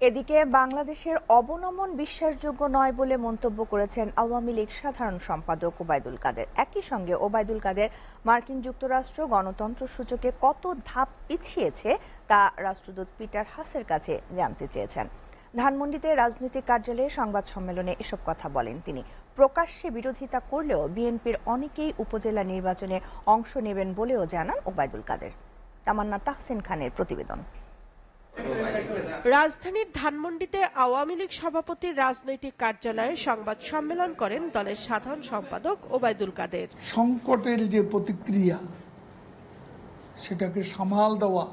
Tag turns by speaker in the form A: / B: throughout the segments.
A: এদিকে বাংলাদেশের অবনমন বিশ্বাসযোগ্য নয় বলে মন্তব্য করেছেন আওয়ামী লীগ সাধারণ সম্পাদক ওবায়দুল কাদের। একই সঙ্গে ওবায়দুল কাদের মার্কিন যুক্তরাষ্ট্র গণতন্ত্র সূচকে কত ধাপ পিছিয়েছে তা রাষ্ট্রদূত পিটার হাসের কাছে জানতে চেয়েছেন। ধানমন্ডিতে রাজনৈতিক কার্যালয়ে সংবাদ সম্মেলনে এসব কথা বলেন তিনি। প্রকাশ্যে বিরোধিতা করলেও বিএনপির অনেকেই উপজেলা নির্বাচনে অংশ নেবেন বলেও জানান ওবায়দুল কাদের। তামান্না তাহসিন খানের প্রতিবেদন।
B: রাজধানীর ধানমন্ডিতে আওয়ামী লীগ সভাপতির রাজনৈতিক কার্যালয়ে সংবাদ সম্মেলন করেন দলের সাধারণ সম্পাদক ওবায়দুল কাদের।
C: সংকটের যে প্রতিক্রিয়া সেটাকে সামাল দেওয়া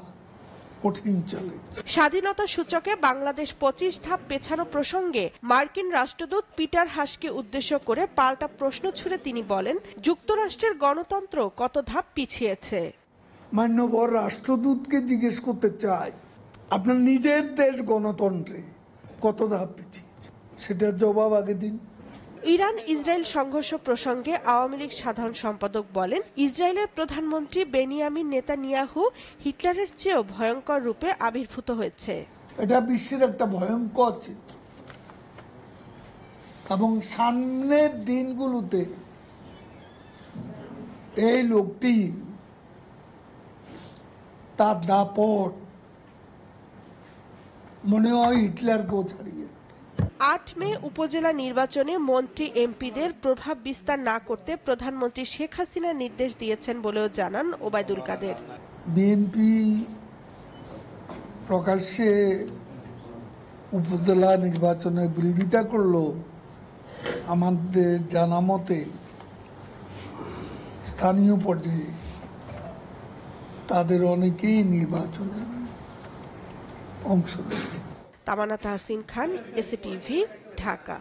C: কঠিন চলে।
B: স্বাধীনতা সূচকে বাংলাদেশ 25 ধাপ পেছানো প্রসঙ্গে মার্কিন রাষ্ট্রদূত পিটার হাসকে উদ্দেশ্য করে পাল্টা প্রশ্ন ছুড়ে তিনি বলেন, যুক্তরাষ্ট্রের গণতন্ত্র কত ধাপ পিছিয়েছে।
C: মাননীয় রাষ্ট্রদূতকে জিজ্ঞেস করতে চাই, আপনার নিজের দেশ গণতন্ত্রে কত ধাপ পিছিয়েছে সেটার জবাব আগে দিন।
B: ইরান ইসরায়েল সংঘর্ষ প্রসঙ্গে আওয়ামী লীগ সাধারণ সম্পাদক বলেন, ইসরায়েলের প্রধানমন্ত্রী বেনিয়ামিন নেতানিয়াহু হিটলারের চেয়েও ভয়ঙ্কর রূপে আবির্ভূত হয়েছে।
C: এটা বিশ্বের একটা ভয়ঙ্কর চিত্র এবং সামনের দিনগুলোতে এই লোকটি তার দাপট মনে হয় হিটলারকেও ছাড়িয়ে।
B: 8 মে উপজেলা নির্বাচনে মন্ত্রী এমপিদের প্রভাব বিস্তার না করতে প্রধানমন্ত্রী শেখ হাসিনা নির্দেশ দিয়েছেন বলেও জানান ওবায়দুল কাদের।
C: বিএনপি প্রকাশ্যে উপজেলা নির্বাচনে বিরোধিতা করলো, আমাদের জানা মতে স্থানীয় পর্যায়ে তাদের অনেকেই নির্বাচনে অংশ নিচ্ছে।
B: তামান্না তাহসিন খান, এসএটিভি, ঢাকা।